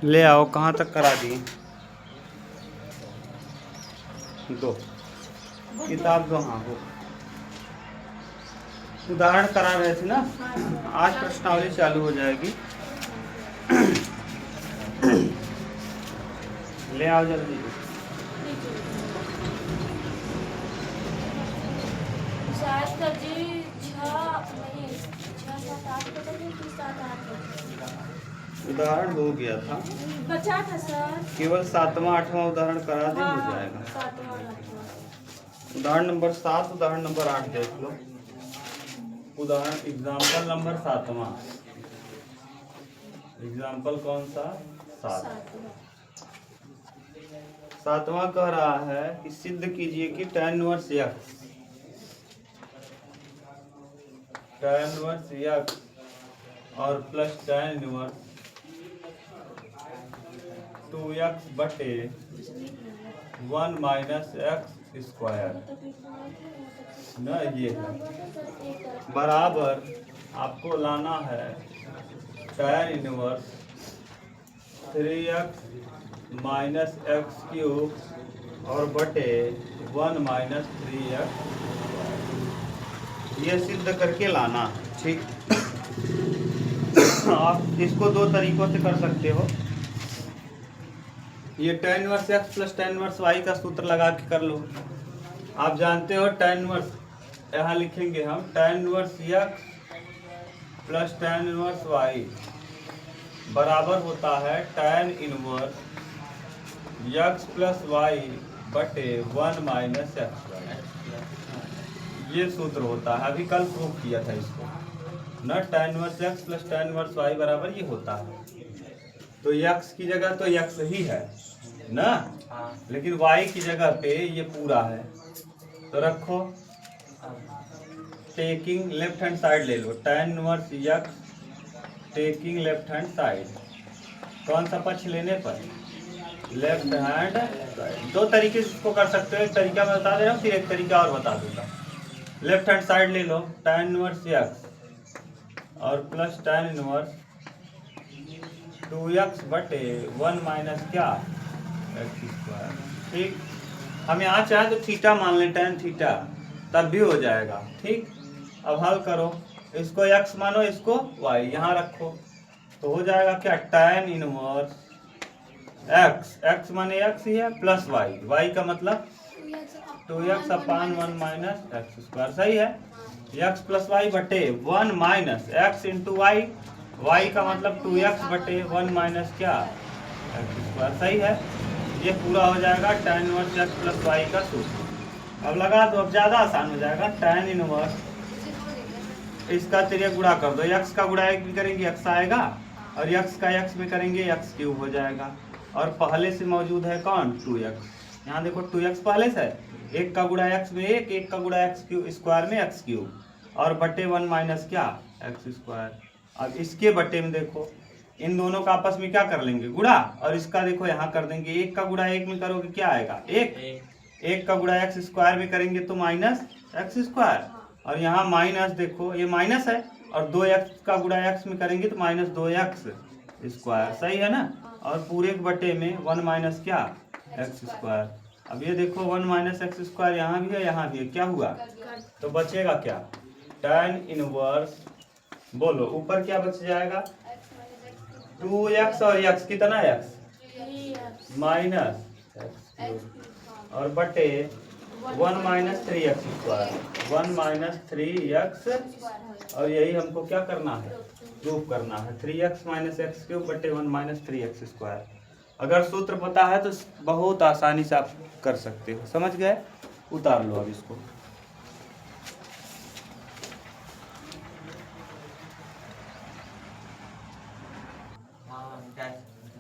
ले आओ, कहाँ तक करा दिए? दो किताब दो। हाँ वो उदाहरण करा रहे थे ना। आज प्रश्नावली चालू हो जाएगी। ले आओ जल्दी। उदाहरण हो गया था, बचा था सर। केवल 7वां 8वां उदाहरण करा दे हो जाएगा। उदाहरण नंबर 7, उदाहरण नंबर 8 देख लो। उदाहरण एग्जाम्पल नंबर 7वां। एग्जाम्पल कौन सा? 7वां कह रहा है कि सिद्ध कीजिए कि tan inverse x, tan inverse x और प्लस tan इनवर्स 2x बटे 1 माइनस एक्स स्क्वायर न, ये है बराबर आपको लाना है tan inverse 3x minus x cube और बटे 1 माइनस 3x, ये सिद्ध करके लाना। ठीक, आप इसको दो तरीकों से कर सकते हो। ये tan inverse x plus tan inverse y का सूत्र लगा के कर लो। आप जानते हो tan इनवर्स, यहाँ लिखेंगे हम tan inverse x plus tan inverse y बराबर होता है tan inverse x plus y बटे 1 माइनस एक्स। ये सूत्र होता है, अभी कल प्रूव किया था इसको ना। tan inverse x plus tan inverse y बराबर ये होता है। तो x की जगह तो x ही है ना, लेकिन y की जगह पे ये पूरा है। तो रखो, टेकिंग लेफ्ट हैंड साइड ले लो। tan inverse x taking left hand side, कौन सा पक्ष लेने पर? Left hand side. दो तरीके से इसको कर सकते हो, एक तरीका मैं बता दे रहा हूँ, फिर एक तरीका और बता दूंगा। लेफ्ट हैंड साइड ले लो, tan इनवर्स x और प्लस tan इनवर्स 2x बटे 1 माइनस क्या, एक्स स्क्वायर। ठीक, हम यहाँ चाहे तो थीटा मान लें, tan थीटा, तब भी हो जाएगा। ठीक, अब हल करो, इसको x मानो, इसको y यहाँ रखो, तो हो जाएगा क्या, tan इनवर्स x, x माने x ही है, प्लस y, y का मतलब 2x अपान 1 माइनस एक्स स्क्वायर। सही है, x प्लस वाई बटे 1 minus x into y, y का मतलब 2x बटे 1 माइनस क्या, एक्स स्क्वायर। सही है, ये पूरा हो जाएगा tan inverse x plus y का सूत्र। अब लगा दो, अब ज़्यादा आसान हो जाएगा। tan इनवर्स इसका तिर्यक गुणा कर दो, x का गुणा एक भी करेंगे x आएगा, और x का x में करेंगे x क्यूब हो जाएगा। और पहले से मौजूद है कौन, 2x। यहाँ देखो 2x पहले से है, एक का गुणा x में एक का गुणा x क्यूब स्क्वायर में x क्यूब, और बटे 1 माइनस क्या, एक्स स्क्वायर। अब इसके बटे में देखो, इन दोनों का आपस में क्या कर लेंगे, गुणा, और इसका देखो यहाँ कर देंगे, एक का गुणा एक में करोगे क्या आएगा, एक का गुणा एक्स स्क्वायर में करेंगे तो माइनस एक्स स्क्वायर, और यहाँ माइनस देखो ये माइनस है, और 2x का गुणा x में करेंगे तो माइनस 2x स्क्वायर। सही है ना, और पूरे के बटे में 1 माइनस क्या, एक्स स्क्वायर। अब ये देखो 1 माइनस एक्स स्क्वायर यहाँ भी है, यहाँ भी है, क्या हुआ, तो बचेगा क्या, tan इनवर्स, बोलो ऊपर क्या बच जाएगा, 2x और x कितना, x माइनस एक्स और बटे 1 minus 3x square, 1 minus 3x, और यही हमको क्या करना है, प्रूव करना है, 3x माइनस एक्स क्यूब बटे 1 माइनस 3x स्क्वायर। अगर सूत्र पता है तो बहुत आसानी से आप कर सकते हो। समझ गए, उतार लो अब इसको।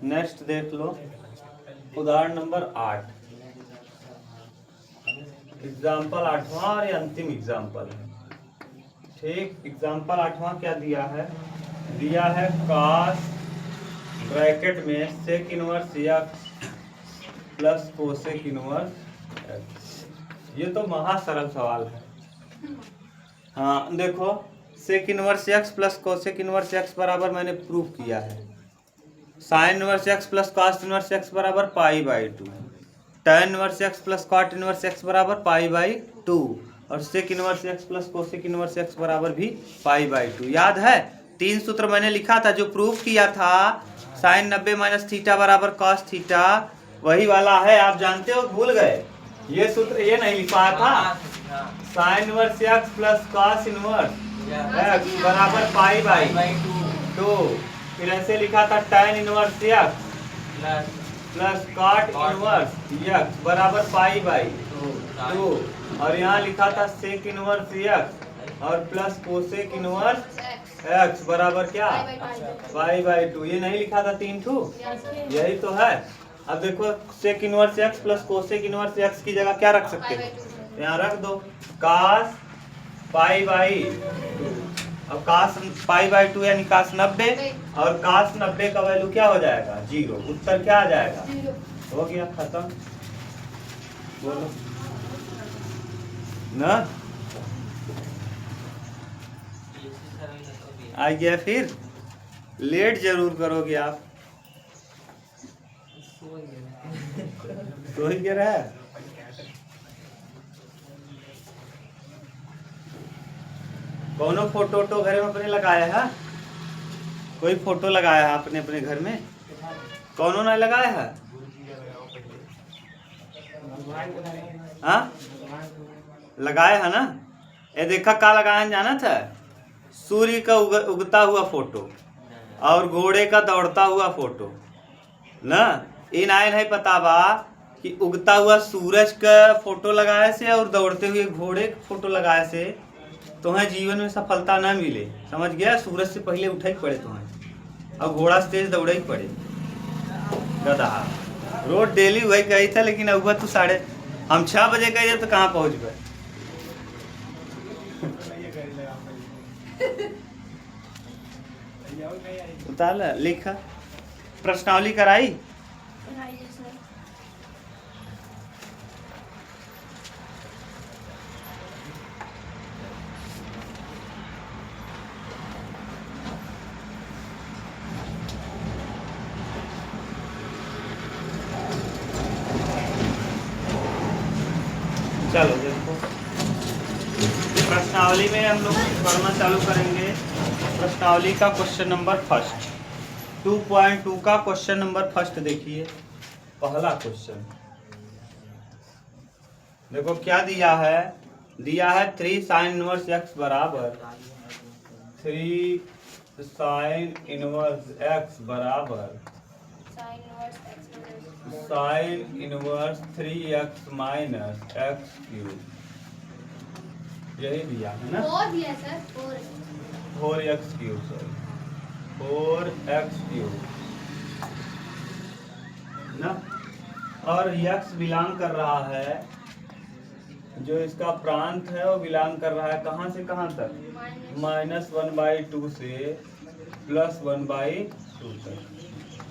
नेक्स्ट देख लो, उदाहरण नंबर 8, एग्जाम्पल 8वां और ये अंतिम एग्जाम्पल है। ठीक, एग्जाम्पल 8वां क्या दिया है, दिया है cos ब्रैकेट में sec inverse x plus cosec inverse x। ये तो महा सरल सवाल है। हाँ देखो, sec inverse x plus cosec inverse x बराबर मैंने प्रूव किया है। Sin inverse x plus cos inverse x बराबर pi, tan inverse x plus cot inverse x बराबर पाई/2 और sec inverse x plus cosec inverse x बराबर भी पाई/2। याद है 3 सूत्र मैंने लिखा था जो प्रूफ किया था, साइन 90 माइनस थीटा बराबर कॉस थीटा, वही वाला है। आप जानते हो, भूल गए ये सूत्र, ये नहीं लिख पाया था। Sin inverse x plus cos inverse x बराबर पाई/2, फिर ऐसे लिखा था tan inverse x plus cot inverse x बराबर पाई/2 और यहाँ लिखा था सेक इनवर्स एक्स और प्लस कोसेक इनवर्स एक्स बराबर क्या पाई/2। ये नहीं लिखा था 3 ठू, यही तो है। अब देखो sec inverse x plus cosec inverse x की जगह क्या रख सकते हैं, यहाँ रख दो cos पाई/2। अब cos पाई/2 यानी cos 90 और cos 90 का वैल्यू क्या हो जाएगा 0, उत्तर क्या आ जाएगा 0। हो गया, खत्म। बोलो ना, आ गया। फिर लेट जरूर करोगे आप, तो ही कह रहा है। कौनो फोटो तो घर में अपने लगाया है, कोई फोटो लगाया है आपने अपने घर में, कौनो नहीं लगाया है? हाँ लगाया है ना। ये देखा का लगाया है, जाना था सूर्य का उगता हुआ फोटो और घोड़े का दौड़ता हुआ फोटो ना। इन आए नहीं पता बा कि उगता हुआ सूरज का फोटो लगाए से और दौड़ते हुए घोड़े का फोटो लगाए से तुम्हें जीवन में सफलता ना मिले, समझ गया। सूरज से पहले उठे ही पड़े तुम्हें और घोड़ा से तेज दौड़े ही पड़े। गधा रोज डेली वही गई था, लेकिन अब तू हम 6 बजे गए तो कहाँ पहुँच गए। उतार लिखा प्रश्नावली कराई। चलो देखो प्रश्नावली में हम लोग पढ़ना चालू करेंगे। प्रश्नावली का क्वेश्चन नंबर फर्स्ट 2.2 का क्वेश्चन नंबर फर्स्ट देखिए। पहला क्वेश्चन देखो क्या दिया है, 3 साइन इनवर्स एक्स बराबर 3 साइन इनवर्स एक्स बराबर sine inverse 3x minus x cube, यही दिया है ना। 4x cube, sorry 4x cube ना। और x बिलोंग कर रहा है, जो इसका प्रांत है वो बिलोंग कर रहा है कहाँ से कहाँ तक, -1/2 से +1/2 तक।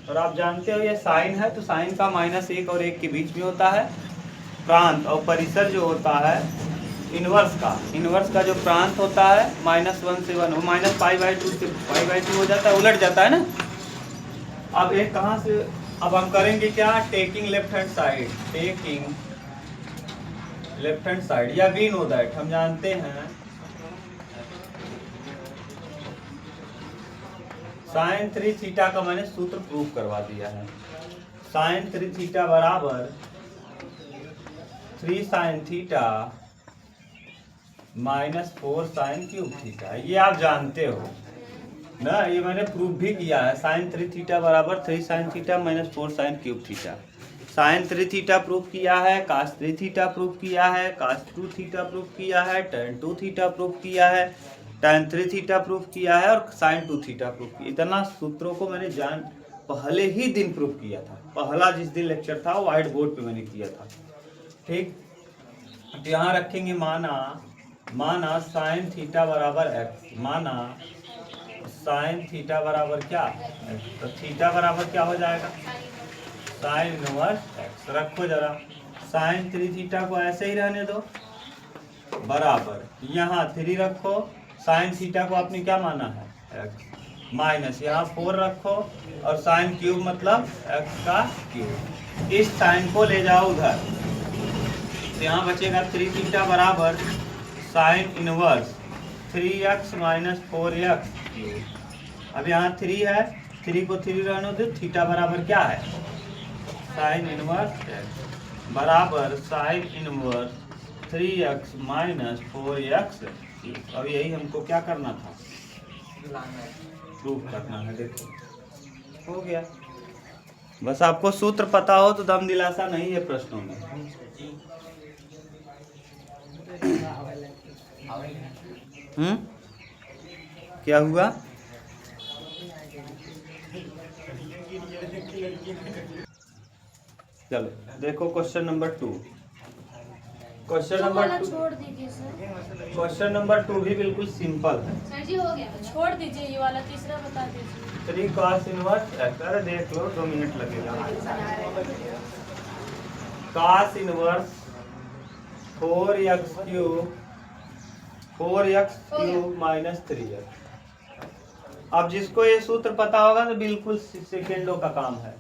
और आप जानते हो ये साइन है तो साइन का -1 और 1 के बीच में होता है प्रांत, और परिसर जो होता है इनवर्स का जो प्रांत होता है -1 से 1 वो -π/2 से π/2 हो जाता है, उलट जाता है ना। अब एक कहाँ से, अब हम करेंगे क्या, टेकिंग लेफ्ट हैंड साइड या वी नो दैट, हम जानते हैं साइन 3 थीटा का मैंने सूत्र प्रूफ करवा दिया है। साइन 3 थीटा बराबर 3 sin theta -4 sin cube theta, ये आप जानते हो ना, ये मैंने प्रूफ भी किया है। साइन 3 थीटा बराबर 3 sin theta -4 sin cube theta. Sin 3 theta proof किया है, कास 3 थीटा प्रूफ किया है, कास 2 थीटा प्रूफ किया है, tan 2 थीटा प्रूफ किया है, tan 3 थीटा प्रूफ किया है और साइन 2 थीटा प्रूफ किया। इतना सूत्रों को मैंने पहले ही दिन प्रूफ किया था। पहला जिस दिन लेक्चर था व्हाइट बोर्ड पे मैंने किया था, ठीक। तो यहाँ रखेंगे माना साइन थीटा बराबर एक्स, माना साइन थीटा बराबर क्या, तो थीटा बराबर क्या हो जाएगा साइन इनवर्स एक्स। रखो जरा, साइन 3 थीटा को ऐसे ही रहने दो बराबर, यहाँ 3 रखो, साइन थीटा को आपने क्या माना है एक्स, माइनस यहाँ 4 रखो और साइन क्यूब मतलब x का क्यूब। इस साइन को ले जाओ उधर, तो यहाँ बचेगा 3 थीटा बराबर sine inverse 3x minus 4x cube. अब यहाँ 3 है, 3 को 3 रहने दो, थीटा बराबर क्या है साइन इनवर्स x बराबर sine inverse 3x minus 4x cube. अब यही हमको क्या करना था, प्रूफ करना है। देखो हो गया, बस आपको सूत्र पता हो तो दम दिलासा नहीं है प्रश्नों में। क्या हुआ? चलो देखो क्वेश्चन नंबर 2। क्वेश्चन नंबर 2, छोड़ दीजिए सर। क्वेश्चन नंबर 2 भी बिल्कुल सिंपल है। सर जी हो गया, छोड़ दीजिए, ये वाला तीसरा बता दीजिए। 3 cos इनवर्स x, अरे देख लो 2 मिनट लगेगा। cos inverse 4x cube minus 3x। अब जिसको ये सूत्र पता होगा तो बिल्कुल सेकेंडों का काम है।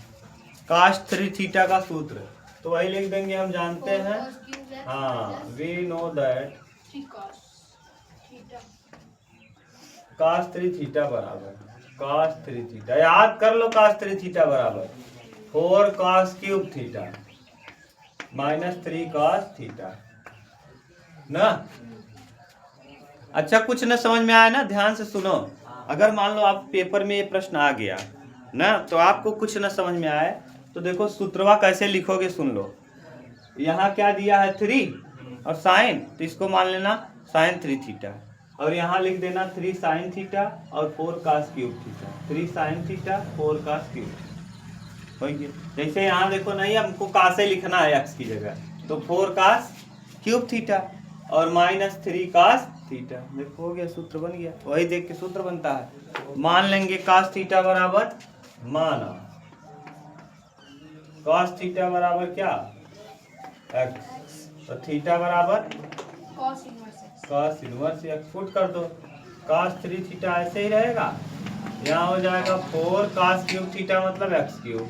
cos 3 थीटा का सूत्र तो वही लिख देंगे, हम जानते हैं। हाँ, we know that cos 3 theta बराबर cos 3 थीटा, याद कर लो cos 3 थीटा बराबर 4 cos cube theta minus 3 cos theta ना। अच्छा कुछ न समझ में आया ना, ध्यान से सुनो। अगर मान लो आप पेपर में ये प्रश्न आ गया ना, तो आपको कुछ न समझ में आए तो देखो सूत्रवा कैसे लिखोगे सुन लो। यहाँ क्या दिया है 3 और साइन, तो इसको मान लेना साइन 3 थीटा, और यहाँ लिख देना 3 साइन थीटा और 4 cos cube theta. 3 sin theta 4 cos cube हो गया। जैसे यहाँ देखो नहीं, हमको cos लिखना है x की जगह, तो 4 cos क्यूब थीटा और माइनस 3 cos थीटा। देखो हो गया, सूत्र बन गया। वही देख के सूत्र बनता है। मान लेंगे cos थीटा बराबर, माना cos थीटा बराबर क्या x, तो थीटा बराबर cos इनवर्स x। पुट कर दो, cos 3 थीटा ऐसे ही रहेगा, यहाँ हो जाएगा 4 cos क्यूब थीटा मतलब x cube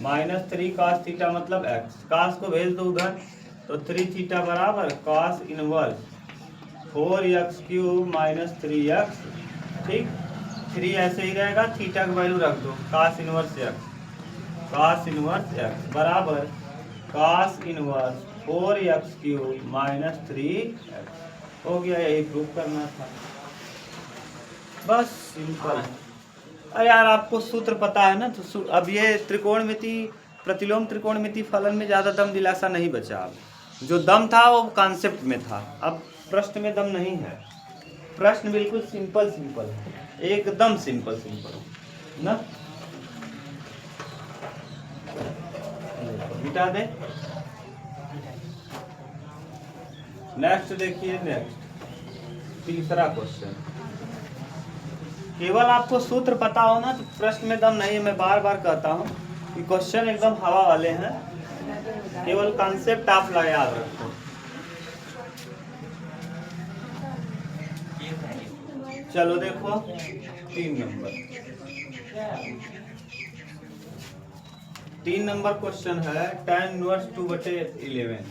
minus 3 cos theta मतलब x। cos को भेज दो उधर, तो 3 थीटा बराबर cos inverse 4x cube minus 3x। ठीक, 3 ऐसे ही रहेगा, थीटा की वैल्यू रख दो cos inverse x, cos inverse x बराबर cos inverse 4x cube minus 3x। हो गया, यही प्रूफ करना था, बस सिंपल। अरे यार आपको सूत्र पता है ना, तो अब ये त्रिकोणमिति, प्रतिलोम त्रिकोणमिति फलन में ज़्यादा दम दिलासा नहीं बचा। अब जो दम था वो कॉन्सेप्ट में था, अब प्रश्न में दम नहीं है। प्रश्न बिल्कुल सिंपल सिंपल है, एकदम सिंपल सिंपल ना। मिटा दे। नेक्स्ट देखिए, नेक्स्ट तीसरा क्वेश्चन। केवल आपको सूत्र पता हो ना तो प्रश्न में दम नहीं है। मैं बार बार कहता हूँ कि क्वेश्चन एकदम हवा वाले हैं, केवल कॉन्सेप्ट आप याद रखो। चलो देखो 3 नंबर क्वेश्चन है। tan inverse 2/11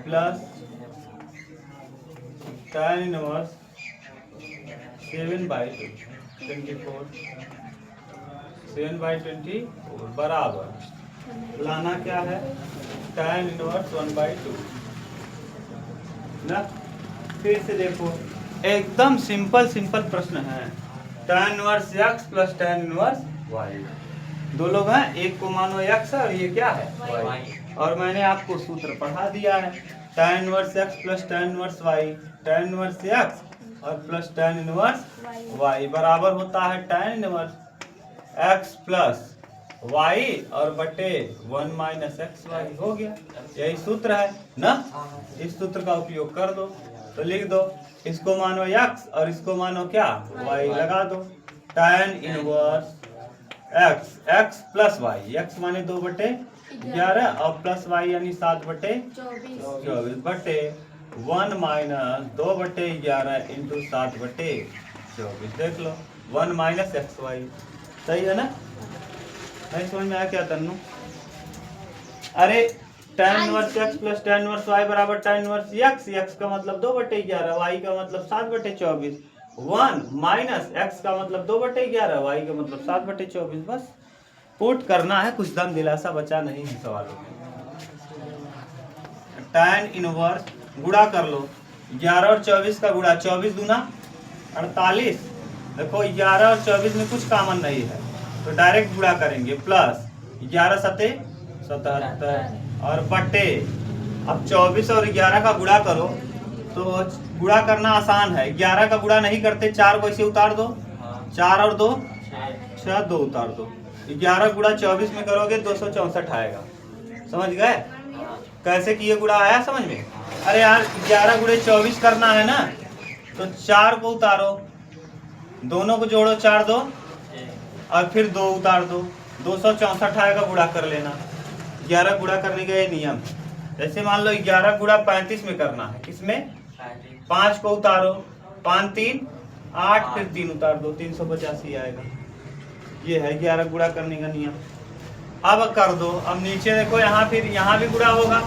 plus tan inverse 7/24 बराबर लाना क्या है tan इनवर्स 1/2 ना। फिर से देखो, एकदम सिंपल सिंपल प्रश्न है। tan inverse x plus tan inverse y, दो लोग हैं, एक को मानो x और ये क्या है y, और मैंने आपको सूत्र पढ़ा दिया है tan inverse x plus tan inverse y, tan inverse x और प्लस tan इनवर्स y बराबर होता है tan inverse x plus y और बटे 1 माइनस एक्स वाई। हो गया, यही सूत्र है ना। इस सूत्र का उपयोग कर दो, तो लिख दो इसको मानो x और इसको मानो क्या y, लगा दो tan inverse x plus y, x माने 2/11 और प्लस y यानी 7/24 बटे 1 माइनस 2/11 इंटू 7/24। देख लो 1 माइनस एक्स वाई, सही है ना? नहीं समझ में आया क्या तन्नू? अरे tan inverse x plus tan inverse y बराबर tan इनवर्स x। x का मतलब 2/11, y का मतलब 7/24। 1 माइनस x का मतलब 2/11, y का मतलब 7/24। बस पुट करना है, कुछ दम दिलासा बचा नहीं है सवालों में। tan इनवर्स गुणा कर लो, 11 और 24 का गुणा, 24 दूना 48। देखो 11 और 24 में कुछ कॉमन नहीं है तो डायरेक्ट गुणा करेंगे, प्लस 11 सते 77 और बटे। अब 24 और 11 का गुणा करो तो गुणा करना आसान है। 11 का गुणा नहीं करते, 4 को ऐसे उतार दो, 4 और 2 6, 2 उतार दो। 11 गुणा 24 में करोगे 264 आएगा। समझ गए कैसे किए गुणा? आया समझ में? अरे यार 11 गुणे 24 करना है ना, तो 4 को उतारो, दोनों को जोड़ो, 4 2 और फिर 2 उतार दो, 264 आएगा। गुणा कर लेना, 11 गुणा करने का ये नियम। जैसे मान लो 11 गुणा 35 में करना है, किसमें? 5 को उतारो, 5 3 8, फिर 3 उतार दो, 385 आएगा। ये है 11 गुणा करने का नियम। अब कर दो, अब नीचे देखो, यहाँ फिर यहाँ भी गुणा होगा,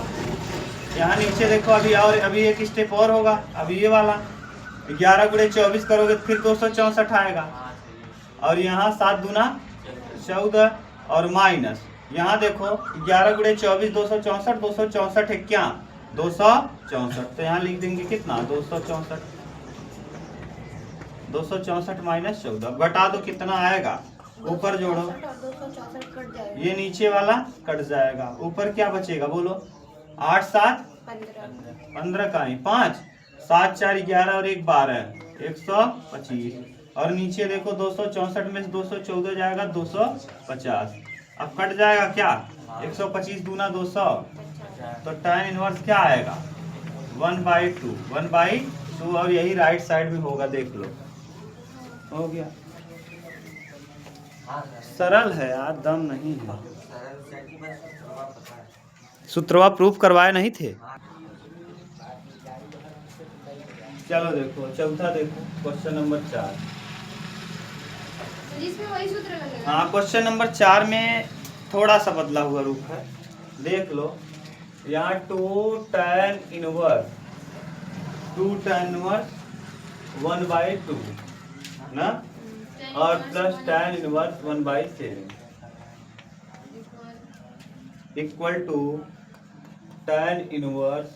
यहाँ नीचे देखो अभी, और अभी एक स्टेप और होगा, अभी ये वाला 11 गुणे 24 करोगे तो फिर 264 आएगा। और यहाँ 7 दूना 14 और माइनस, यहाँ देखो 11 गुणे 24 264, 264 है क्या? 264, तो यहाँ लिख देंगे कितना? 264। 264 माइनस 14 घटा दो, कितना आएगा? ऊपर जोड़ो, ये नीचे वाला कट जाएगा, ऊपर क्या बचेगा बोलो? 8 7 15 का ही 5, 7 4 11 और 1 12, 125। और नीचे देखो 264 में से 214 जाएगा, 250। अब कट जाएगा क्या? 125 दूना 200, तो tan इनवर्स क्या आएगा? 1/2, 1/2। और यही राइट साइड में होगा, देख लो, हो गया। सरल है यार, दम नहीं है। सूत्रवा प्रूफ करवाए नहीं थे। चलो देखो चौथा, देखो क्वेश्चन नंबर 4। इसमें वही सूत्र लगेगा। हाँ, क्वेश्चन नंबर 4 में थोड़ा सा बदला हुआ रूप है, देख लो। यहाँ 2 tan इनवर्स 1/2 ना, और plus tan inverse 1/7 equal to tan inverse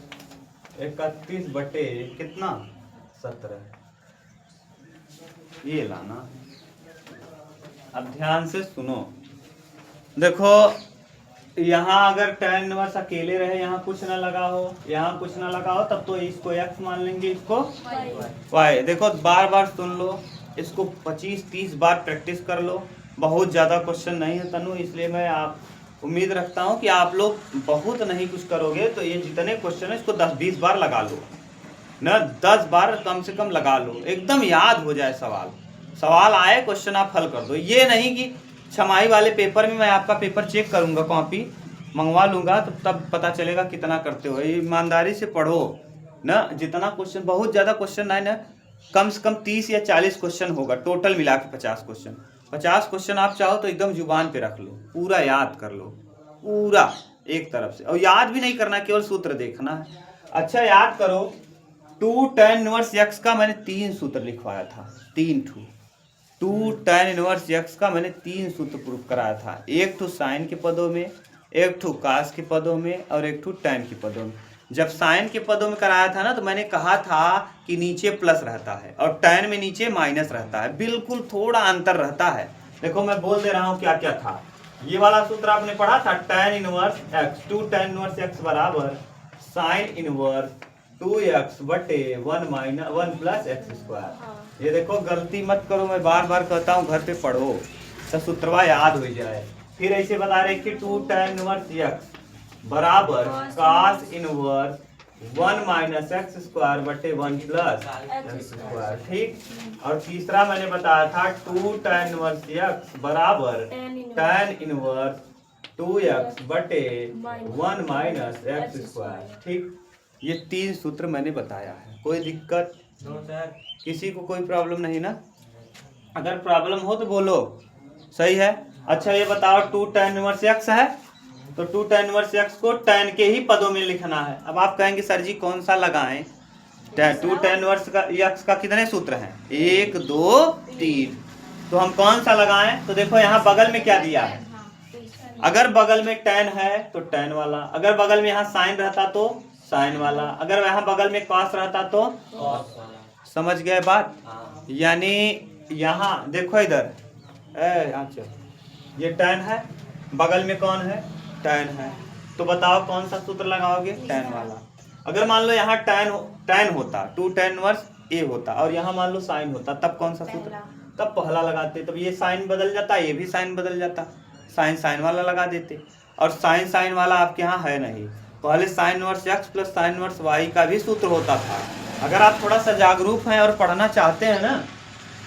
31 बटे कितना? 17। ये लाना। अब ध्यान से सुनो, देखो यहाँ अगर tan इनवर्स अकेले रहे, यहाँ कुछ ना लगा हो, यहाँ कुछ ना लगा हो, तब तो इसको x मान लेंगे, इसको y। देखो बार बार सुन लो, इसको 25-30 बार प्रैक्टिस कर लो। बहुत ज़्यादा क्वेश्चन नहीं है तनु, इसलिए मैं आप उम्मीद रखता हूँ कि आप लोग बहुत नहीं कुछ करोगे तो ये जितने क्वेश्चन है इसको 10-20 बार लगा लो ना, 10 बार कम से कम लगा लो, एकदम याद हो जाए। सवाल आए क्वेश्चन आप हल कर दो। ये नहीं कि छमाही वाले पेपर में मैं आपका पेपर चेक करूंगा, कॉपी मंगवा लूंगा, तो तब पता चलेगा कितना करते हो। ईमानदारी से पढ़ो ना, जितना क्वेश्चन, बहुत ज़्यादा क्वेश्चन है ना, कम से कम 30 या 40 क्वेश्चन होगा टोटल मिला के। 50 क्वेश्चन आप चाहो तो एकदम जुबान पे रख लो, पूरा याद कर लो, पूरा एक तरफ से। और याद भी नहीं करना, केवल सूत्र देखना है। अच्छा याद करो, 2 tan इनवर्स x का मैंने 3 सूत्र लिखवाया था, 3 ठू। 2 tan इनवर्स x का मैंने 3 सूत्र प्रूफ कराया था। एक ठू साइन के पदों में, एक ठू कास के पदों में, और एक ठू tan के पदों में। जब साइन के पदों में कराया था ना, तो मैंने कहा था कि नीचे प्लस रहता है और tan में नीचे माइनस रहता है, बिल्कुल थोड़ा अंतर रहता है। देखो मैं बोल दे रहा हूँ क्या क्या था। ये वाला सूत्र आपने पढ़ा था, tan inverse x, 2 tan inverse x बराबर साइन इनवर्स 2x बटे 1 प्लस एक्स स्क्वायर। ये देखो गलती मत करो, मैं बार बार कहता हूँ, घर पे पढ़ो तो सूत्रवा याद हो जाए। फिर ऐसे बता रहे कि 2 tan इनवर्स x बराबर cos inverse 1 minus x square बटे 1 प्लस एक्स स्क्वायर, ठीक। और तीसरा मैंने बताया था 2 tan इनवर्स x बराबर tan इनवर्स 2x बटे 1 माइनस एक्स स्क्वायर, ठीक। ये 3 सूत्र मैंने बताया है। कोई दिक्कत? किसी को कोई प्रॉब्लम नहीं ना? अगर प्रॉब्लम हो तो बोलो। सही है। अच्छा ये बताओ 2 tan इनवर्स x है, तो 2 tan इनवर्स x को tan के ही पदों में लिखना है। अब आप कहेंगे सर जी कौन सा लगाएं? 2 tan इनवर्स का x का कितने सूत्र हैं? 1 2 3। तो हम कौन सा लगाएं? तो देखो यहाँ बगल में क्या दिया है। अगर बगल में tan है तो tan वाला, अगर बगल में यहाँ साइन रहता तो साइन वाला, अगर यहाँ बगल में cos रहता तो cos वाला। समझ गए बात? यानी यहाँ देखो इधर, अच्छा ये tan है, बगल में कौन है? tan है। तो बताओ कौन सा सूत्र लगाओगे? tan वाला। अगर मान लो यहाँ tan होता, 2 tan इनवर्स a होता, और यहाँ मान लो साइन होता, तब कौन सा सूत्र? तब पहला लगाते। तब ये साइन बदल जाता, ये भी साइन बदल जाता, साइन वाला लगा देते। और साइन वाला आपके यहाँ है नहीं। पहले sign inverse x plus sin inverse y का भी सूत्र होता था। अगर आप थोड़ा सा जागरूक हैं और पढ़ना चाहते हैं ना,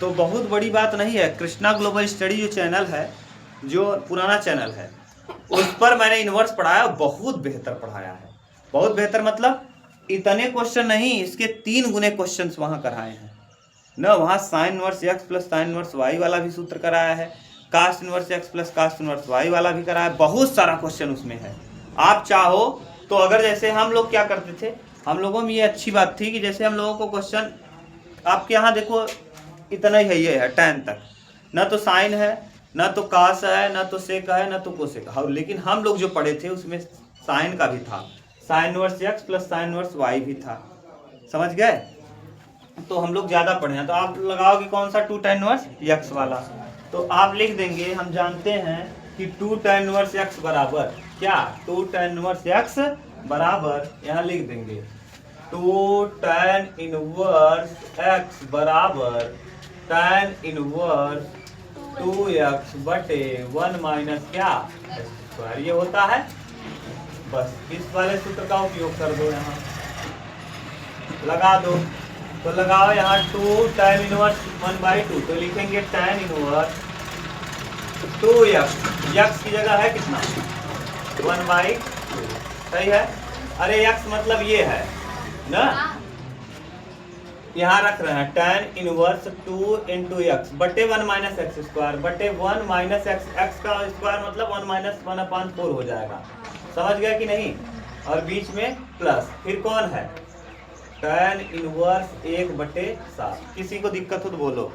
तो बहुत बड़ी बात नहीं है। कृष्णा ग्लोबल स्टडी जो चैनल है, जो पुराना चैनल है, उस पर मैंने इनवर्स पढ़ाया, बहुत बेहतर पढ़ाया है। बहुत बेहतर मतलब इतने क्वेश्चन नहीं, इसके 3 गुने क्वेश्चन वहाँ कराए हैं ना। वहाँ sin inverse x plus sin inverse y वाला भी सूत्र कराया है, cos inverse x plus cos inverse y वाला भी कराया है। बहुत सारा क्वेश्चन उसमें है। आप चाहो तो, अगर जैसे हम लोग क्या करते थे, हम लोगों में ये अच्छी बात थी कि जैसे हम लोगों को क्वेश्चन आपके यहाँ देखो इतना ही है, ये है tan तक, ना तो साइन है, ना तो कास है, ना तो सेक है, ना तो कोसेक है। लेकिन हम लोग जो पढ़े थे उसमें साइन का भी था, sin inverse x plus sin inverse y भी था। समझ गए? तो हम लोग ज़्यादा पढ़े हैं। तो आप लगाओगे कौन सा? 2 tan इनवर्स x वाला। तो आप लिख देंगे, हम जानते हैं कि 2 tan इनवर्स x बराबर क्या? 2 tan इनवर्स x बराबर, यहाँ लिख देंगे 2 tan इनवर्स x बराबर tan इनवर्स 2x बटे 1 माइनस क्या? स्क्वायर। ये होता है। बस इस वाले सूत्र का उपयोग कर दो, यहाँ लगा दो। तो लगाओ यहाँ 2 tan इनवर्स 1/2, तो लिखेंगे tan इनवर्स 2x, x की जगह है कितना? 1/2। सही है। अरे x मतलब ये है ना, यहाँ रख रहे हैं tan इनवर्स 2 इंटू एक्स बटे 1 माइनस एक्स स्क्वायर बटे 1 माइनस एक्स, एक्स का स्क्वायर मतलब 1 माइनस 1/4 हो जाएगा। समझ गए कि नहीं? और बीच में प्लस, फिर कौन है? tan inverse 1/7। किसी को दिक्कत हो तो बोलो।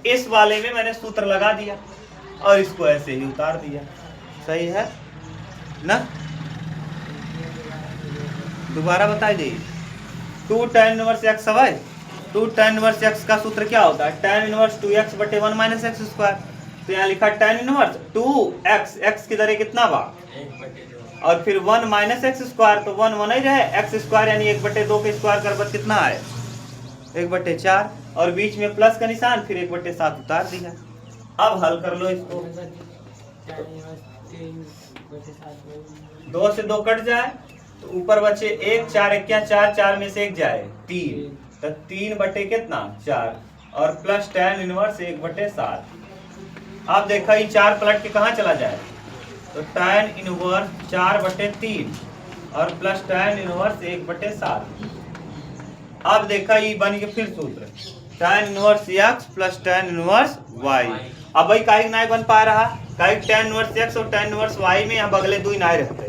इस वाले में मैंने सूत्र लगा दिया और इसको ऐसे ही उतार दिया। सही है ना? दोबारा बता दीजिए। 2 tan इनवर्स x है। 2 tan इनवर्स x का सूत्र क्या होता है? tan इनवर्स 2x बटे 1 माइनस एक्स स्क्वायर। तो यहाँ लिखा tan इनवर्स 2x, x की दर कितना बा? 1/2। और फिर 1 माइनस एक्स स्क्वायर, तो 1 1 ही रहे, एक्स स्क्वायर यानी 1/2 के स्क्वायर कर बस कितना है? 1/4। और बीच में प्लस का निशान, फिर 1/7 उतार दिया। अब हल कर लो इसको। 2 से 2 कट जाए तो ऊपर बचे 1, 4 1 4, 4 में से 1 जाए 3, तो 3 बटे कितना? 4, और प्लस tan इनवर्स 1/7। अब देखा ये 4 पलट के कहाँ चला जाए, तो tan इनवर्स 4/3 और प्लस tan इनवर्स 1/7। अब देखा ये बन गया फिर सूत्र tan inverse x plus tan inverse y। अब भाई काहे नहीं बन पा रहा? काहे tan इनवर्स x और tan इनवर्स y में यहाँ बगले 2 नहीं रहते।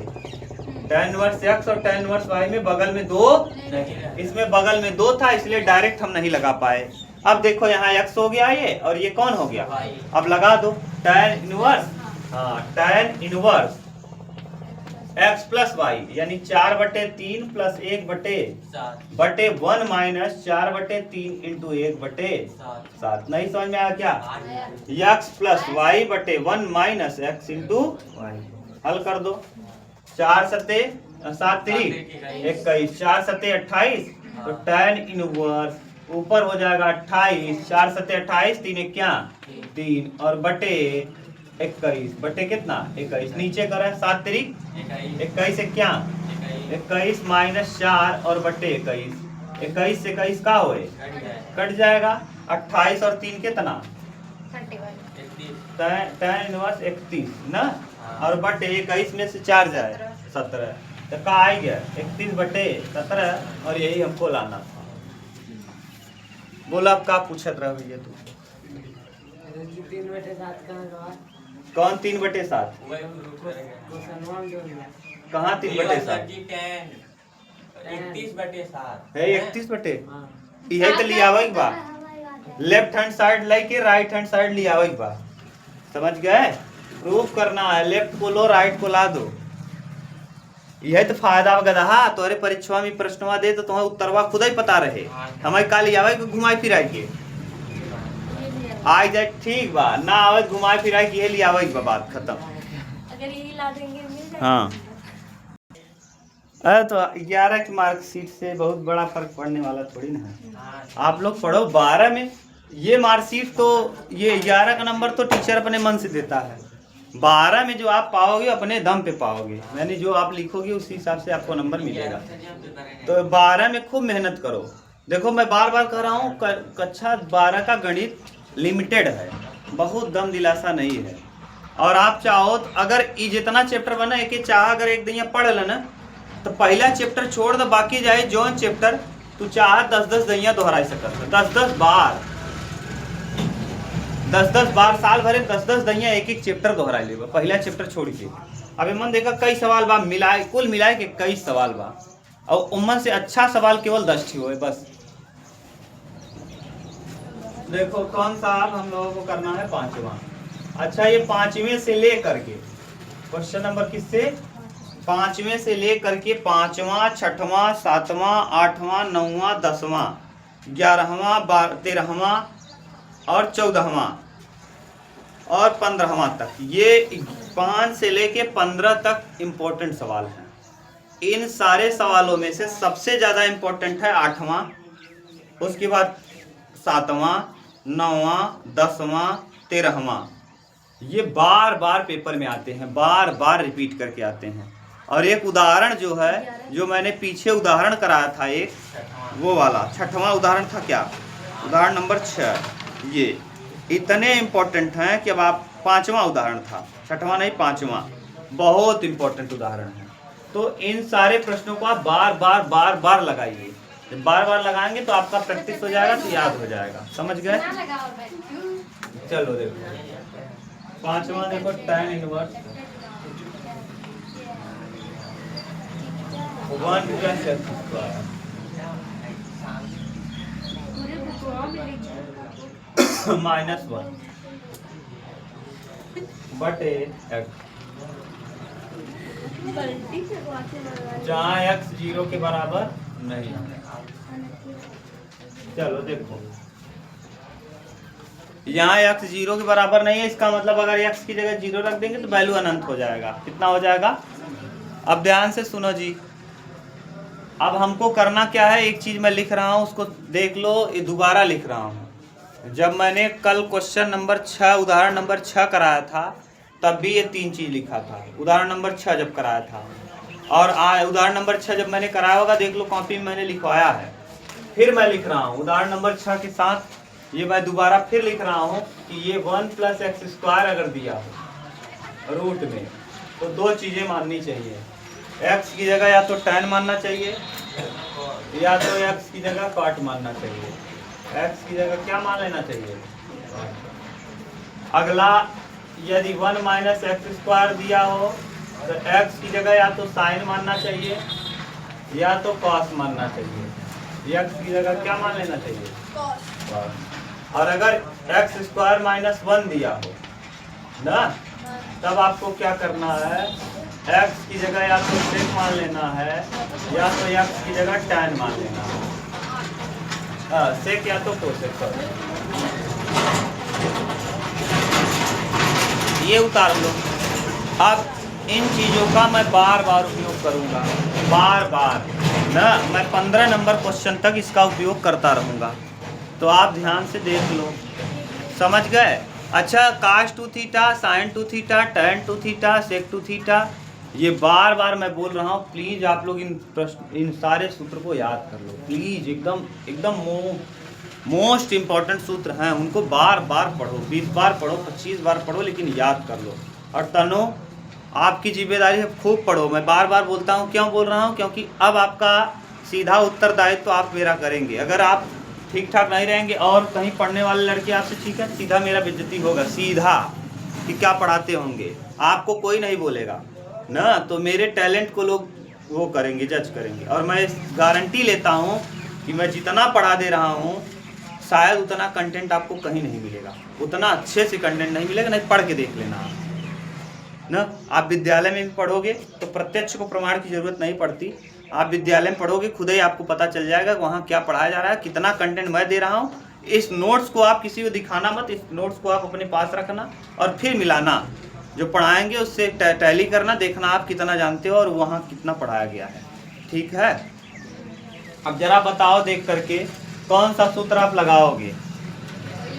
tan इनवर्स x और tan इनवर्स y में बगल में 2, इसमें बगल में 2 था, इसलिए डायरेक्ट हम नहीं लगा पाए। अब देखो यहाँ x हो गया ये, और ये कौन हो गया? अब लगा दो tan inverse, tan inverse x plus y यानी 4/3 प्लस 1/1 माइनस 4/3 इंटू 1/7। नहीं समझ में आया क्या? x प्लस y बटे 1 माइनस x इंटू y। हल कर दो। 4 सते 7 3 21, 4 सते 28, तो tan इनवर्स ऊपर हो जाएगा 28, 4 सते 28, 3 क्या? 3, और बटे 21 बटे कितना? 21, नीचे करें 7 3 21 से क्या? 21 माइनस 4 और बटे 21, 21 से 21 का होए कट जाएगा। 28 और 3 कितना? 31। tan इनवर्स 31 ना, और बटे 21 में से 4 जाए 17। तो का आ गया 31/17 और यही हमको लाना था। बोला अब का पूछत रहा भैया तू? 3/7 कौन 3/7? कहाँ 3/7 है? 31/। यही तो लियावा एक बा, लेफ्ट हैंड साइड लेके राइट हैंड साइड लियावा एक बा, समझ गए? प्रूफ करना है, लेफ्ट को लो राइट को ला दो। यह तो फायदा गधा तोरे परीक्षा में प्रश्नवा दे तो तुम्हें उत्तरवा खुद ही पता रहे। हमारे काल आवे घुमाई फिराई के आ जाए ठीक बा, ना आवे घुमाई फिराई के लिए आवे बा, बात खत्म। अगर यही ला देंगे मिल जाएगा। हाँ अरे तो 11 की मार्कशीट से बहुत बड़ा फर्क पड़ने वाला थोड़ी ना है। आप लोग पढ़ो 12 में ये मार्कशीट तो ये 11 का नंबर तो टीचर अपने मन से देता है। 12 में जो आप पाओगे अपने दम पे पाओगे, यानी जो आप लिखोगे उसी हिसाब से आपको नंबर मिलेगा। तो 12 में खूब मेहनत करो। देखो मैं बार बार कह रहा हूँ कक्षा 12 का गणित लिमिटेड है, बहुत दम दिलासा नहीं है। और आप चाहो तो अगर ये जितना चैप्टर बना एक चाह अगर एक दिन पढ़ लेना तो पहला चैप्टर छोड़ दो, बाकी जाए जौन चैप्टर तू चाह 10-10 दैया दोहरा सकत, 10-10 बार 10-10 बार साल भरे 10-10 दैया एक चैप्टर दोहरा ले पहला चैप्टर छोड़ के। अबे मन देखा कई सवाल बा मिलाए, कुल मिलाए के कई सवाल बा और उम्मन से अच्छा सवाल केवल 10 हुए बस। देखो कौन सा आप हम लोगों को करना है 5वां। अच्छा ये 5वें से ले करके क्वेश्चन नंबर किससे 5वें से ले करके 5वां 6वां 7वां 8वां 9वां 10वां 11वां 13वां और 14वां और 15वां तक, ये 5 से लेके 15 तक इम्पोर्टेंट सवाल हैं। इन सारे सवालों में से सबसे ज़्यादा इम्पोर्टेंट है 8वां, उसके बाद 7वां 9वां 10वां 13वां। ये बार बार पेपर में आते हैं, बार बार रिपीट करके आते हैं। और एक उदाहरण जो है जो मैंने पीछे उदाहरण कराया था एक वो वाला 6वां उदाहरण था, क्या उदाहरण नंबर 6, ये इतने इम्पोर्टेंट हैं कि अब आप 5वां उदाहरण था, 6वां नहीं 5वां, बहुत इम्पोर्टेंट उदाहरण है। तो इन सारे प्रश्नों को आप बार बार बार बार लगाइए। जब बार बार लगाएंगे तो आपका प्रैक्टिस हो जाएगा, तो याद हो जाएगा। समझ गए? चलो देखो 5वां देखो tan इनवर्स 1 + x² -1 बटे x, जहाँ x 0 के बराबर नहीं। चलो देखो यहाँ x 0 के बराबर नहीं है, इसका मतलब अगर x की जगह 0 रख देंगे तो वैल्यू अनंत हो जाएगा। कितना हो जाएगा? अब ध्यान से सुनो जी, अब हमको करना क्या है, एक चीज मैं लिख रहा हूँ उसको देख लो, ये दोबारा लिख रहा हूँ। जब मैंने कल क्वेश्चन नंबर 6 उदाहरण नंबर 6 कराया था तब भी ये 3 चीज लिखा था, उदाहरण नंबर 6 जब कराया था। और उदाहरण नंबर 6 जब मैंने कराया होगा देख लो कॉपी में मैंने लिखवाया है। फिर मैं लिख रहा हूँ उदाहरण नंबर 6 के साथ ये मैं दोबारा फिर लिख रहा हूँ कि ये 1 + x² अगर दिया हो रूट में तो 2 चीजें माननी चाहिए। x की जगह या तो tan मानना चाहिए या तो x की जगह cot मानना चाहिए। x की जगह क्या मान लेना चाहिए? अगला यदि 1 - x² दिया हो तो x की जगह या तो sin मानना चाहिए या तो cos मानना चाहिए। x की जगह क्या मान लेना चाहिए? cos। और अगर x² - 1 दिया हो ना तब आपको क्या करना है, x की जगह या तो sec मान लेना है या तो x की जगह tan मान लेना है। sec या तो cosec। ये उतार लो। अब इन चीज़ों का मैं बार बार उपयोग करूंगा, बार बार ना, मैं 15 नंबर क्वेश्चन तक इसका उपयोग करता रहूंगा। तो आप ध्यान से देख लो, समझ गए? अच्छा cos 2 theta, sin 2 theta, tan 2 theta, sec 2 theta, ये बार बार मैं बोल रहा हूँ। प्लीज़ आप लोग इन सारे सूत्र को याद कर लो प्लीज़, एकदम मोस्ट इम्पॉर्टेंट सूत्र हैं, उनको बार बार पढ़ो, 20 बार पढ़ो, 25 बार पढ़ो, लेकिन याद कर लो। और तनो आपकी जिम्मेदारी है खूब पढ़ो। मैं बार बार बोलता हूँ, क्यों बोल रहा हूँ, क्योंकि अब आपका सीधा उत्तरदायित्व तो आप मेरा करेंगे। अगर आप ठीक ठाक नहीं रहेंगे और कहीं पढ़ने वाले लड़के आपसे ठीक है, सीधा मेरा बेइज्जती होगा, सीधा, कि क्या पढ़ाते होंगे, आपको कोई नहीं बोलेगा ना। तो मेरे टैलेंट को लोग वो करेंगे, जज करेंगे। और मैं गारंटी लेता हूँ कि मैं जितना पढ़ा दे रहा हूँ शायद उतना कंटेंट आपको कहीं नहीं मिलेगा, उतना अच्छे से कंटेंट नहीं मिलेगा। नहीं, पढ़ के देख लेना आप ना। आप विद्यालय में भी पढ़ोगे तो प्रत्यक्ष को प्रमाण की जरूरत नहीं पड़ती। आप विद्यालय में पढ़ोगे खुद ही आपको पता चल जाएगा वहाँ क्या पढ़ाया जा रहा है, कितना कंटेंट मैं दे रहा हूँ। इस नोट्स को आप किसी को दिखाना मत, इस नोट्स को आप अपने पास रखना और फिर मिलाना, जो पढ़ाएंगे उससे टैली करना, देखना आप कितना जानते हो और वहाँ कितना पढ़ाया गया है। ठीक है, अब जरा बताओ देख करके कौन सा सूत्र आप लगाओगे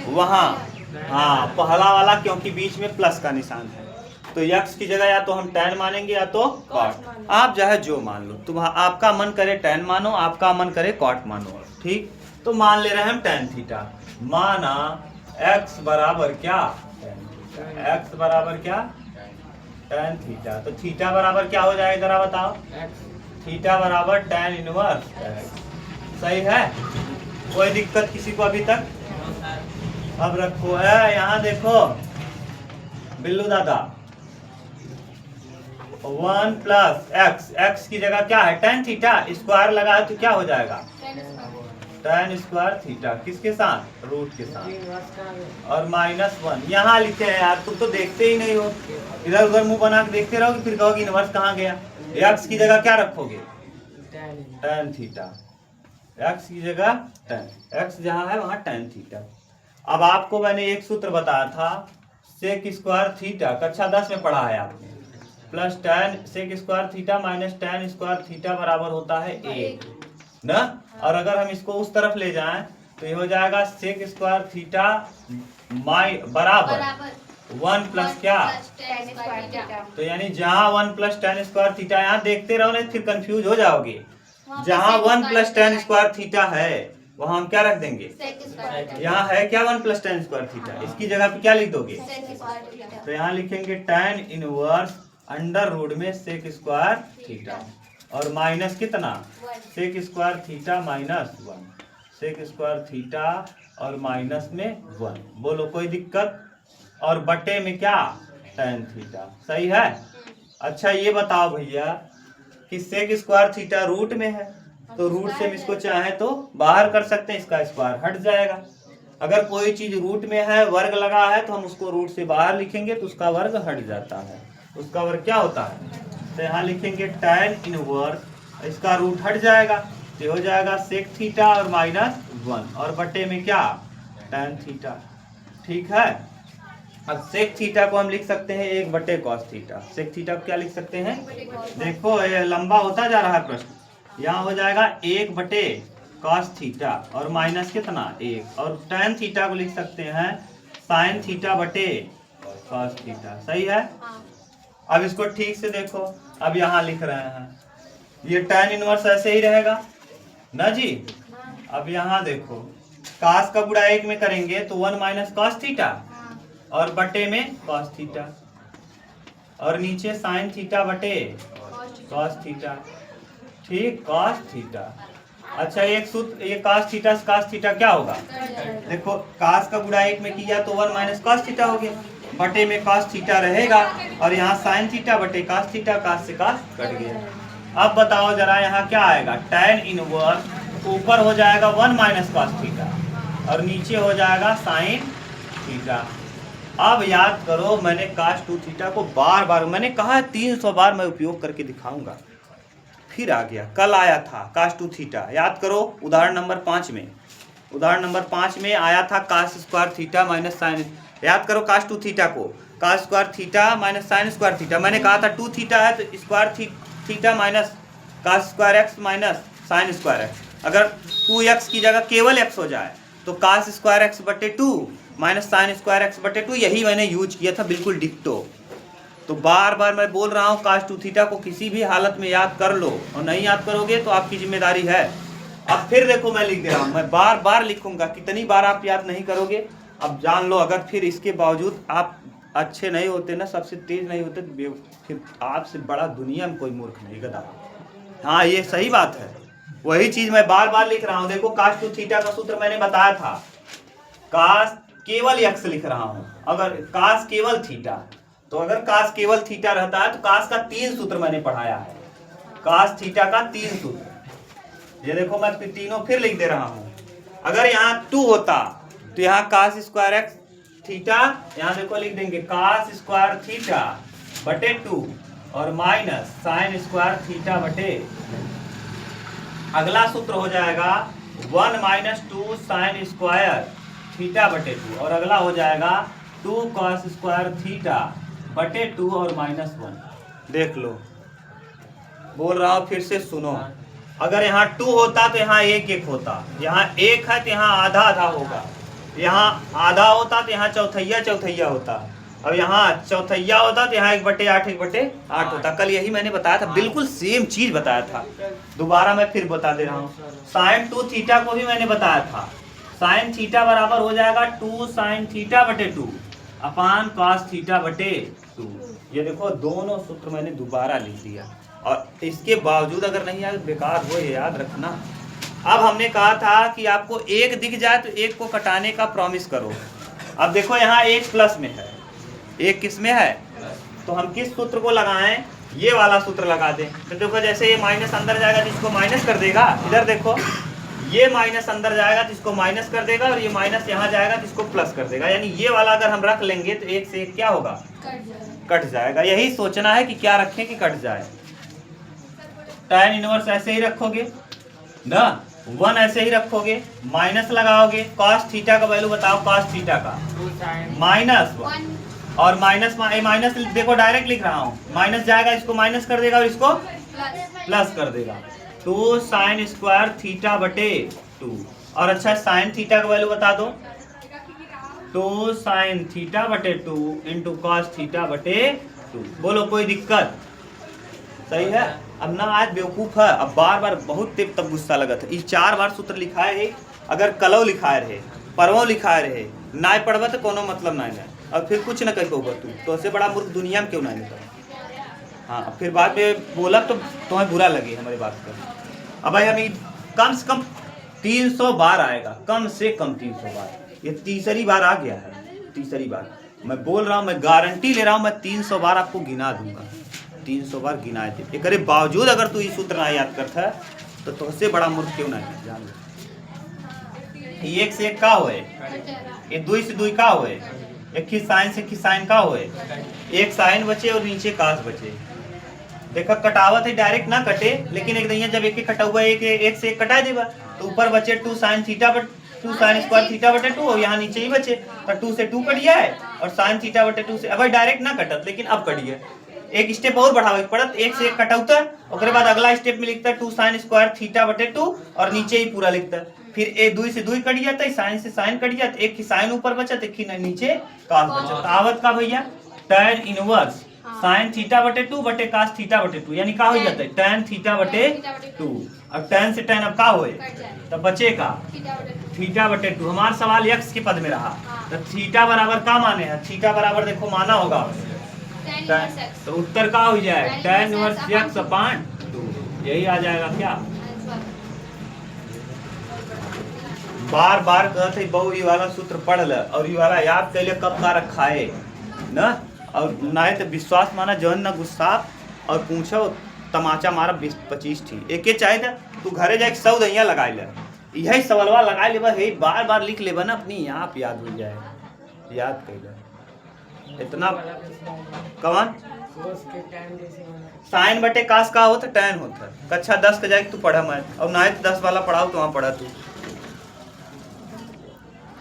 वहाँ। हाँ, पहला वाला, क्योंकि बीच में प्लस का निशान है। तो यक्स की जगह या तो हम tan मानेंगे या तो कॉट, आप चाहे जो मान लो। तुम आपका मन करे tan मानो, आपका मन करे कॉट मानो। ठीक, तो मान ले रहे हैं हम tan थीटा। माना x बराबर क्या, x बराबर क्या, tan थीटा। तो थीटा बराबर क्या हो जाएगा जरा बताओ, थीटा बराबर tan इनवर्स x। सही है, कोई दिक्कत किसी को अभी तक? अब रखो है यहाँ, देखो बिल्लू दादा, 1 प्लस एक्स, एक्स की जगह क्या है tan थीटा, स्क्वायर लगाए तो क्या हो जाएगा tan स्क्वायर थीटा, किसके साथ, रूट के साथ, और -1 यहाँ लिखे हैं यार, तुम तो देखते ही नहीं हो, इधर उधर मुंह बना के देखते रहोगे, फिर कहोगे इनवर्स कहाँ गया। एक्स की जगह क्या रखोगे, tan थीटा, एक्स की जगह tan, एक्स जहाँ है वहाँ tan थीटा। अब आपको मैंने एक सूत्र बताया था, सेक स्क्वायर थीटा, कक्षा 10 में पढ़ा है आपने, plus tan sec square theta minus tan square theta बराबर होता है 1 ना। और अगर हम इसको उस तरफ ले जाएं तो ये हो जाएगा सेक स्क्वायर थीटा बराबर 1 प्लस क्या, तो यानी जहाँ 1 प्लस tan स्क्वायर थीटा, यहाँ देखते रहो नहीं फिर कंफ्यूज हो जाओगे। जहाँ 1 प्लस tan स्क्वायर थीटा है वहाँ हम क्या रख देंगे, यहाँ है क्या 1 प्लस tan स्क्वायर थीटा, इसकी जगह पे क्या लिख दोगे, तो यहाँ लिखेंगे tan इनवर्स अंडर रूट में सेक स्क्वायर थीटा, और माइनस कितना, sec square theta -1, sec square theta और माइनस में 1। बोलो कोई दिक्कत, और बटे में क्या, tan थीटा। सही है। अच्छा ये बताओ भैया कि सेक स्क्वायर थीटा रूट में है, तो रूट से हम इसको चाहे तो बाहर कर सकते हैं, इसका स्क्वायर हट जाएगा। अगर कोई चीज रूट में है, वर्ग लगा है, तो हम उसको रूट से बाहर लिखेंगे तो उसका वर्ग हट जाता है, उसका वर्ग क्या होता है, तो यहाँ लिखेंगे tan इनवर्स, इसका रूट हट जाएगा तो हो जाएगा सेक थीटा और -1, और बटे में क्या, tan थीटा। ठीक है, अब सेक थीटा को हम लिख सकते हैं 1 बटे कॉस थीटा। सेक थीटा को क्या लिख सकते हैं, देखो ये लंबा होता जा रहा है प्रश्न, यहाँ हो जाएगा 1 बटे कॉस थीटा और माइनस कितना 1, और tan थीटा को लिख सकते हैं साइन थीटा बटे कॉस थीटा। सही है। अब इसको ठीक से देखो, अब यहाँ लिख रहे हैं ये tan इनवर्स ऐसे ही रहेगा ना जी। अब यहाँ देखो कास का गुणा 1 में करेंगे तो 1 माइनस कॉस थीटा, और बटे में कॉस थीटा, और नीचे साइन थीटा बटे कॉस थीटा। ठीक, कॉस थीटा। अच्छा एक सूत्र, ये कॉस थीटा से कॉस थीटा क्या होगा, देखो कास का गुणा 1 में किया तो 1 माइनस कॉस थीटा हो गया, बटे में कॉस थीटा रहेगा, और यहाँ साइन थीटा बटे कॉस थीटा, कॉस से कॉस कट गया। अब बताओ जरा यहाँ क्या आएगा, tan इनवर्स ऊपर हो जाएगा 1 माइनस कॉस थीटा और नीचे हो जाएगा साइन थीटा। अब याद करो, मैंने cos 2 थीटा को बार बार मैंने कहा है 300 बार मैं उपयोग करके दिखाऊंगा, फिर आ गया, कल आया था cos 2 थीटा। याद करो उदाहरण नंबर 5 में, उदाहरण नंबर 5 में आया था cos square theta minus sin. याद करो cos 2 थीटा को, cos square theta minus sin square theta, मैंने कहा था 2 थीटा है तो square theta minus cos square x minus sin square x. अगर 2x की जगह केवल x हो जाए तो cos स्क्वायर एक्स बटे 2 माइनस साइन स्क्वायर एक्स बटे 2, यही मैंने यूज किया था, बिल्कुल डिक्टो। तो बार बार मैं बोल रहा हूँ cos 2 थीटा को किसी भी हालत में याद कर लो, और नहीं याद करोगे तो आपकी जिम्मेदारी है। अब फिर देखो मैं लिख दे रहा हूँ, मैं बार बार लिखूंगा, कितनी बार आप याद नहीं करोगे अब जान लो। अगर फिर इसके बावजूद आप अच्छे नहीं होते ना, सबसे तेज नहीं होते तो फिर आपसे बड़ा दुनिया में कोई मूर्ख नहीं गधा। हाँ ये सही बात है, वही चीज मैं बार बार लिख रहा हूँ। देखो cos 2 थीटा का सूत्र मैंने बताया था, cos केवल x लिख रहा हूँ। अगर cos केवल थीटा, तो अगर cos केवल थीटा रहता है तो cos का 3 सूत्र मैंने पढ़ाया है, cos थीटा का 3 सूत्र। ये देखो मैं तीनों फिर लिख दे रहा हूँ। अगर यहाँ 2 होता तो यहाँ cos स्क्वायर x थीटा, यहाँ देखो लिख देंगे cos स्क्वायर थीटा बटे 2 और माइनस साइन स्क्वायर थीटा बटे, अगला सूत्र हो जाएगा 1 माइनस 2 साइन स्क्वायर थीटा बटे 2 और अगला हो जाएगा 2 cos स्क्वायर थीटा बटे 2 और माइनस 1। देख लो, बोल रहा हूँ फिर से सुनो। अगर यहाँ 2 होता तो यहाँ 1 होता, यहाँ 1 है तो यहाँ आधा आधा होगा, यहाँ आधा होता तो यहाँ चौथैया होता, अब यहाँ चौथैया होता तो यहाँ 1/8 होता। कल यही मैंने बताया था, बिल्कुल सेम चीज बताया था, दोबारा मैं फिर बता दे रहा हूँ। साइन 2 थीटा को भी मैंने बताया था, साइन थीटा बराबर हो जाएगा 2 साइन थीटा बटे 2 अपान cos थीटा बटे 2। ये देखो दोनों सूत्र मैंने दोबारा लिख दिया, और इसके बावजूद अगर नहीं आए बेकार हो, ये याद रखना। अब हमने कहा था कि आपको एक दिख जाए तो एक को कटाने का प्रॉमिस करो। अब देखो यहाँ एक प्लस में है, एक किस में है, तो हम किस सूत्र को लगाएं, ये वाला सूत्र लगा दें। तो देखो जैसे ये माइनस अंदर जाएगा तो इसको माइनस कर देगा, इधर देखो ये माइनस अंदर जाएगा तो इसको माइनस कर देगा, और ये माइनस यहाँ जाएगा तो इसको प्लस कर देगा। यानी ये वाला अगर हम रख लेंगे तो एक से एक क्या होगा, कट जाएगा। यही सोचना है कि क्या रखें कि कट जाए। tan इनवर्स ऐसे ही रखोगे ना, 1 ऐसे ही रखोगे, माइनस लगाओगे, cos थीटा का वैल्यू बताओ, cos थीटा का -1 और माइनस देखो डायरेक्ट लिख रहा हूँ, माइनस जाएगा इसको माइनस कर देगा और इसको प्लस कर देगा। 2 साइन स्क्वायर थीटा बटे 2, और अच्छा साइन थीटा का वैल्यू बता दो, 2 साइन थीटा बटे 2 इंटू कॉस थीटा बटे 2। बोलो कोई दिक्कत, सही है। अब ना आज बेवकूफ है, अब बार बार बहुत तेज तब गुस्सा लगा था। ये 4 बार सूत्र लिखाए है, अगर कलौ लिखाए रहे, परवो लिखाए रहे, ना पढ़वा तो कोनो मतलब ना है, अब फिर कुछ न कह पाओगे तू, तो उससे बड़ा मूर्ख दुनिया में क्यों ना है। हाँ फिर बाद में बोला तो तुम्हें बुरा लगे हमारी बात कर। अब भाई हम कम से कम 300 बार आएगा, कम से कम 300 बार, ये तीसरी बार आ गया है, तीसरी बार मैं बोल रहा हूँ, मैं गारंटी ले रहा हूँ, मैं 300 बार आपको गिना दूंगा, 300 बार गिनाए थे। एक बावजूद अगर तू ये सूत्र ना याद करता तो तुझसे बड़ा मूर्ख क्यों ना है, जान लो। 1 से 1 का होए, ये 2 से 2 का होए, एक ही साइन से साइन का होए, एक साइन बचे और नीचे कास बचे। देखा कटावत है, डायरेक्ट ना कटे, लेकिन एक दैया जब एक कटा हुआ एक से एक कटा देगा तो ऊपर बचे 2 साइन थीटा बटे 2 साइन स्क्वायर थीटा बटे 2 और यहाँ नीचे ही बचे, तो 2 से 2 कट गया है और साइन थीटा बटे 2 से, अब डायरेक्ट ना कटत, लेकिन अब कट गया। एक स्टेप और बढ़ावे पड़त, 1 से 1 कटौता, उसके बाद अगला स्टेप में लिखता है 2 साइन स्क्वायर थीटा बटे 2 और नीचे ही पूरा लिखता है। फिर 2 से 2 कट जाता है, साइन से साइन कट जाता, एक की साइन ऊपर बचत, एक की नीचे कास बचत। आवत का भैया tan इनवर्स साइन थीटा बटे 2 बटे कास थीटा बटे 2, यानी का हो जाता है tan थीटा बटे 2। अब tan से tan अब का होए, तब बचेगा थीटा बटे 2। हमारा सवाल x के पद में रहा, तो थीटा बराबर का माने है, थीटा बराबर देखो माना होगा, तो उत्तर का हो जाए tan इनवर्स x अपान 2, यही आ जाएगा क्या। बार बार कहते बहु ये वाला सूत्र पढ़ ल और ये वाला याद कैले कब का रखा है ना, और ना तो विश्वास माना जन न गुस्सा और पूछो तमाचा मारा 20-25 थी एक चाहे था तू घरे जाके 100 दहिया लगाए ले, यही सवालवा लगाए लेबा है, बार बार लिख लेबा ना, अपनी आप याद हो जाए, याद कैले इतना कौन साइन बटे कास का होता tan होता। कक्षा 10 का जाके तू पढ़ा मैं, और ना 10 वाला पढ़ाओ तो वहाँ पढ़ा तू।